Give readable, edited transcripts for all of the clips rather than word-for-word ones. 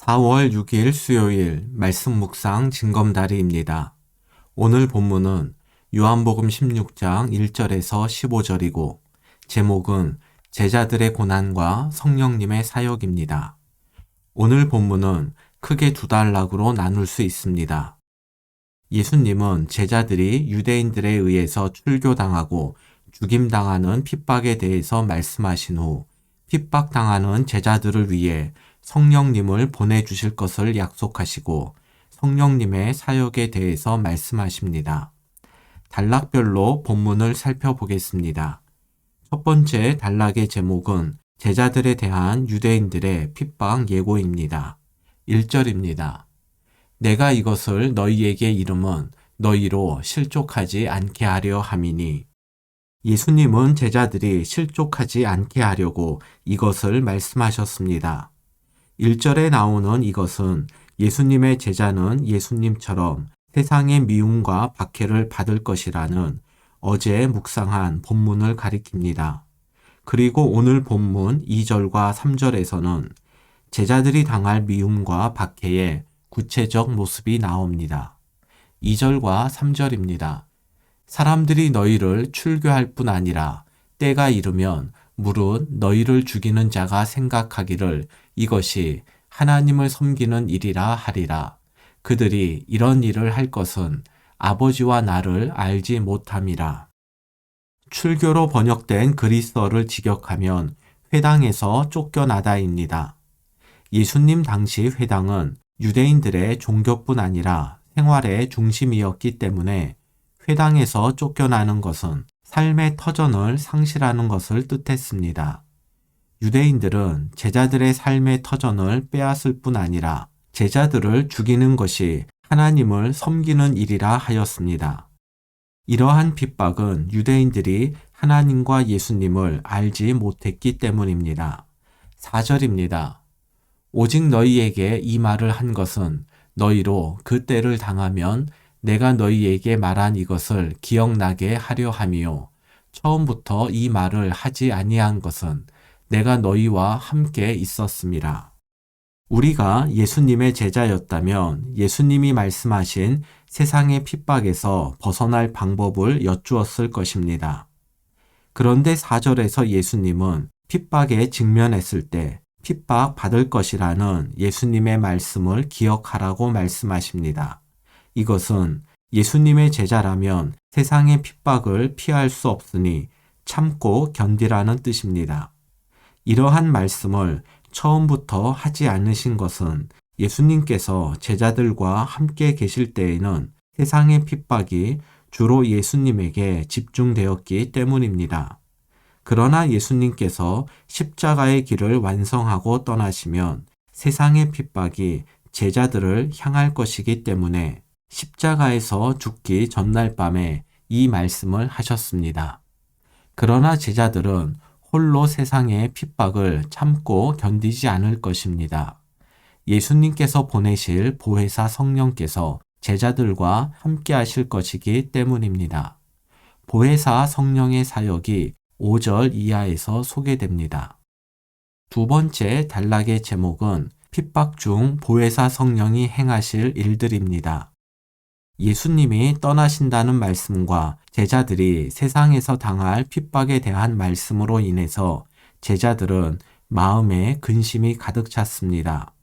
4월 6일 수요일 말씀 묵상 징검다리입니다. 오늘 본문은 요한복음 16장 1절에서 15절이고 제목은 제자들의 고난과 성령님의 사역입니다. 오늘 본문은 크게 두 단락으로 나눌 수 있습니다. 예수님은 제자들이 유대인들에 의해서 출교당하고 죽임당하는 핍박에 대해서 말씀하신 후 핍박당하는 제자들을 위해 성령님을 보내주실 것을 약속하시고 성령님의 사역에 대해서 말씀하십니다. 단락별로 본문을 살펴보겠습니다. 첫 번째 단락의 제목은 제자들에 대한 유대인들의 핍박 예고입니다. 1절입니다. 내가 이것을 너희에게 이름은 너희로 실족하지 않게 하려 함이니. 예수님은 제자들이 실족하지 않게 하려고 이것을 말씀하셨습니다. 1절에 나오는 이것은 예수님의 제자는 예수님처럼 세상의 미움과 박해를 받을 것이라는 어제 묵상한 본문을 가리킵니다. 그리고 오늘 본문 2절과 3절에서는 제자들이 당할 미움과 박해의 구체적 모습이 나옵니다. 2절과 3절입니다. 사람들이 너희를 출교할 뿐 아니라 때가 이르면 무릇 너희를 죽이는 자가 생각하기를 이것이 하나님을 섬기는 일이라 하리라. 그들이 이런 일을 할 것은 아버지와 나를 알지 못함이라. 출교로 번역된 그리스어를 직역하면 회당에서 쫓겨나다입니다. 예수님 당시 회당은 유대인들의 종교뿐 아니라 생활의 중심이었기 때문에 회당에서 쫓겨나는 것은 삶의 터전을 상실하는 것을 뜻했습니다. 유대인들은 제자들의 삶의 터전을 빼앗을 뿐 아니라 제자들을 죽이는 것이 하나님을 섬기는 일이라 하였습니다. 이러한 핍박은 유대인들이 하나님과 예수님을 알지 못했기 때문입니다. 4절입니다. 오직 너희에게 이 말을 한 것은 너희로 그 때를 당하면 내가 너희에게 말한 이것을 기억나게 하려 함이요. 처음부터 이 말을 하지 아니한 것은 내가 너희와 함께 있었음이라. 우리가 예수님의 제자였다면 예수님이 말씀하신 세상의 핍박에서 벗어날 방법을 여쭈었을 것입니다. 그런데 4절에서 예수님은 핍박에 직면했을 때 핍박 받을 것이라는 예수님의 말씀을 기억하라고 말씀하십니다. 이것은 예수님의 제자라면 세상의 핍박을 피할 수 없으니 참고 견디라는 뜻입니다. 이러한 말씀을 처음부터 하지 않으신 것은 예수님께서 제자들과 함께 계실 때에는 세상의 핍박이 주로 예수님에게 집중되었기 때문입니다. 그러나 예수님께서 십자가의 길을 완성하고 떠나시면 세상의 핍박이 제자들을 향할 것이기 때문에 십자가에서 죽기 전날 밤에 이 말씀을 하셨습니다. 그러나 제자들은 홀로 세상의 핍박을 참고 견디지 않을 것입니다. 예수님께서 보내실 보혜사 성령께서 제자들과 함께 하실 것이기 때문입니다. 보혜사 성령의 사역이 5절 이하에서 소개됩니다. 두 번째 단락의 제목은 핍박 중 보혜사 성령이 행하실 일들입니다. 예수님이 떠나신다는 말씀과 제자들이 세상에서 당할 핍박에 대한 말씀으로 인해서 제자들은 마음에 근심이 가득 찼습니다.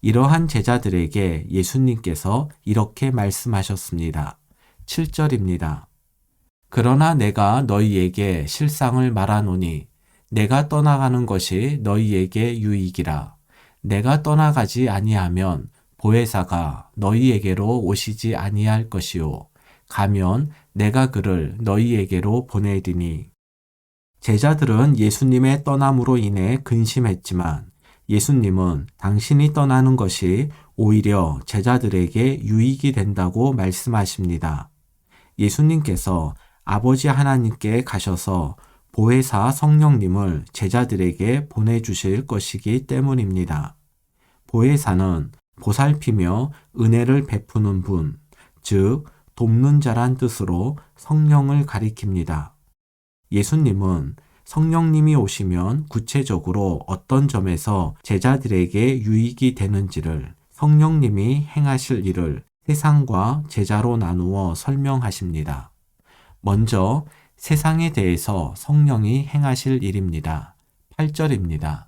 이러한 제자들에게 예수님께서 이렇게 말씀하셨습니다. 7절입니다. 그러나 내가 너희에게 실상을 말하노니 내가 떠나가는 것이 너희에게 유익이라. 내가 떠나가지 아니하면 보혜사가 너희에게로 오시지 아니할 것이요. 가면 내가 그를 너희에게로 보내리니. 제자들은 예수님의 떠남으로 인해 근심했지만 예수님은 당신이 떠나는 것이 오히려 제자들에게 유익이 된다고 말씀하십니다. 예수님께서 아버지 하나님께 가셔서 보혜사 성령님을 제자들에게 보내주실 것이기 때문입니다. 보혜사는 보살피며 은혜를 베푸는 분, 즉 돕는 자란 뜻으로 성령을 가리킵니다. 예수님은 성령님이 오시면 구체적으로 어떤 점에서 제자들에게 유익이 되는지를 성령님이 행하실 일을 세상과 제자로 나누어 설명하십니다. 먼저 세상에 대해서 성령이 행하실 일입니다. 8절입니다.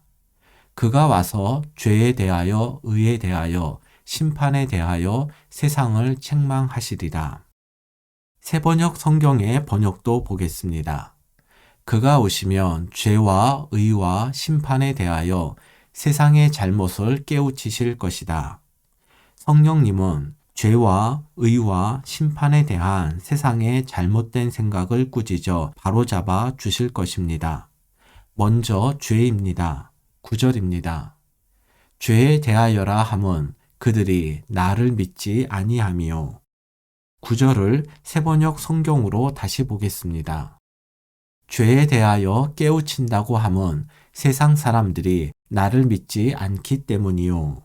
그가 와서 죄에 대하여 의에 대하여 심판에 대하여 세상을 책망하시리라. 새번역 성경의 번역도 보겠습니다. 그가 오시면 죄와 의와 심판에 대하여 세상의 잘못을 깨우치실 것이다. 성령님은 죄와 의와 심판에 대한 세상의 잘못된 생각을 꾸짖어 바로잡아 주실 것입니다. 먼저 죄입니다. 9절입니다. 죄에 대하여라 함은 그들이 나를 믿지 아니함이요. 9절을 새번역 성경으로 다시 보겠습니다. 죄에 대하여 깨우친다고 함은 세상 사람들이 나를 믿지 않기 때문이요.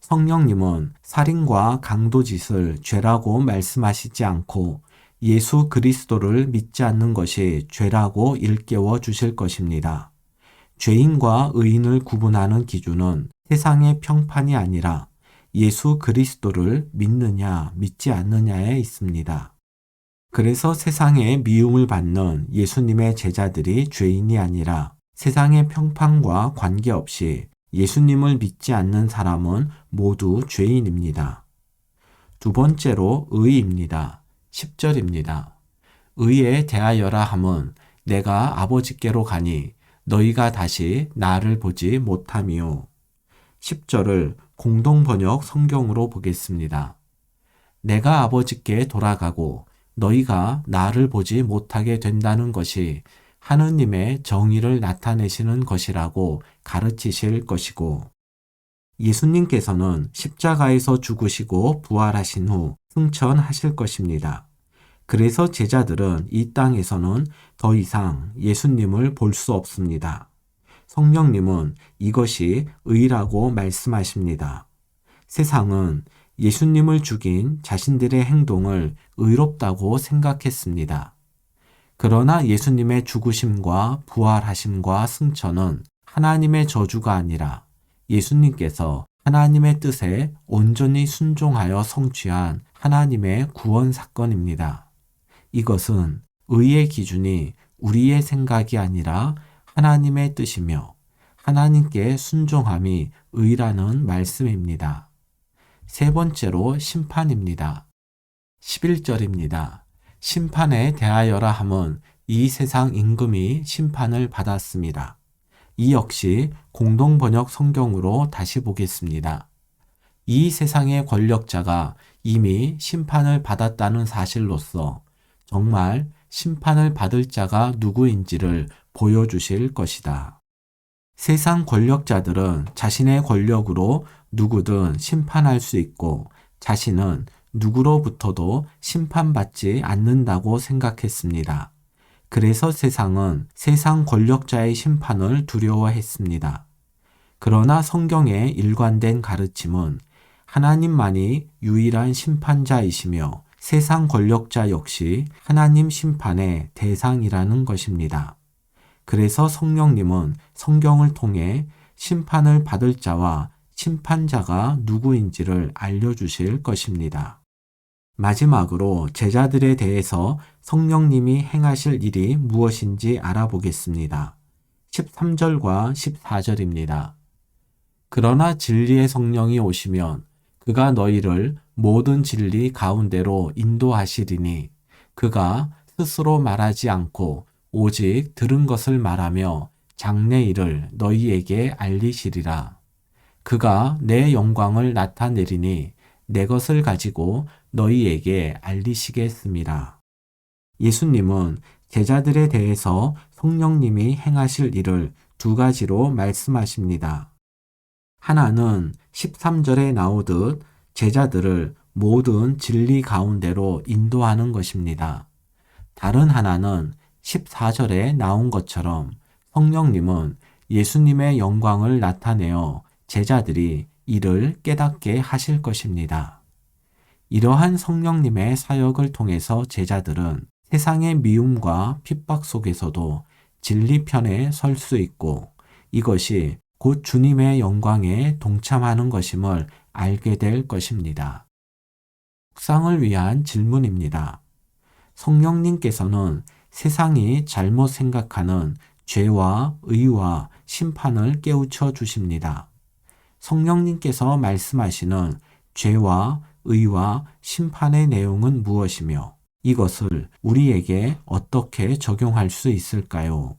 성령님은 살인과 강도짓을 죄라고 말씀하시지 않고 예수 그리스도를 믿지 않는 것이 죄라고 일깨워 주실 것입니다. 죄인과 의인을 구분하는 기준은 세상의 평판이 아니라 예수 그리스도를 믿느냐 믿지 않느냐에 있습니다. 그래서 세상에 미움을 받는 예수님의 제자들이 죄인이 아니라 세상의 평판과 관계없이 예수님을 믿지 않는 사람은 모두 죄인입니다. 두 번째로 의입니다. 10절입니다. 의에 대하여라 함은 내가 아버지께로 가니 너희가 다시 나를 보지 못함이요. 10절을 공동번역 성경으로 보겠습니다. 내가 아버지께 돌아가고 너희가 나를 보지 못하게 된다는 것이 하느님의 정의를 나타내시는 것이라고 가르치실 것이고, 예수님께서는 십자가에서 죽으시고 부활하신 후 승천하실 것입니다. 그래서 제자들은 이 땅에서는 더 이상 예수님을 볼 수 없습니다. 성령님은 이것이 의라고 말씀하십니다. 세상은 예수님을 죽인 자신들의 행동을 의롭다고 생각했습니다. 그러나 예수님의 죽으심과 부활하심과 승천은 하나님의 저주가 아니라 예수님께서 하나님의 뜻에 온전히 순종하여 성취한 하나님의 구원 사건입니다. 이것은 의의 기준이 우리의 생각이 아니라 하나님의 뜻이며 하나님께 순종함이 의라는 말씀입니다. 세 번째로 심판입니다. 11절입니다. 심판에 대하여라 함은 이 세상 임금이 심판을 받았습니다. 이 역시 공동번역 성경으로 다시 보겠습니다. 이 세상의 권력자가 이미 심판을 받았다는 사실로서 정말 심판을 받을 자가 누구인지를 보여주실 것이다. 세상 권력자들은 자신의 권력으로 누구든 심판할 수 있고 자신은 누구로부터도 심판받지 않는다고 생각했습니다. 그래서 세상은 세상 권력자의 심판을 두려워했습니다. 그러나 성경의 일관된 가르침은 하나님만이 유일한 심판자이시며 세상 권력자 역시 하나님 심판의 대상이라는 것입니다. 그래서 성령님은 성경을 통해 심판을 받을 자와 심판자가 누구인지를 알려주실 것입니다. 마지막으로 제자들에 대해서 성령님이 행하실 일이 무엇인지 알아보겠습니다. 13절과 14절입니다. 그러나 진리의 성령이 오시면 그가 너희를 모든 진리 가운데로 인도하시리니 그가 스스로 말하지 않고 오직 들은 것을 말하며 장래 일을 너희에게 알리시리라. 그가 내 영광을 나타내리니 내 것을 가지고 너희에게 알리시겠습니다. 예수님은 제자들에 대해서 성령님이 행하실 일을 두 가지로 말씀하십니다. 하나는 13절에 나오듯 제자들을 모든 진리 가운데로 인도하는 것입니다. 다른 하나는 14절에 나온 것처럼 성령님은 예수님의 영광을 나타내어 제자들이 이를 깨닫게 하실 것입니다. 이러한 성령님의 사역을 통해서 제자들은 세상의 미움과 핍박 속에서도 진리 편에 설 수 있고 이것이 곧 주님의 영광에 동참하는 것임을 알게 될 것입니다. 묵상을 위한 질문입니다. 성령님께서는 세상이 잘못 생각하는 죄와 의와 심판을 깨우쳐 주십니다. 성령님께서 말씀하시는 죄와 의와 심판의 내용은 무엇이며 이것을 우리에게 어떻게 적용할 수 있을까요?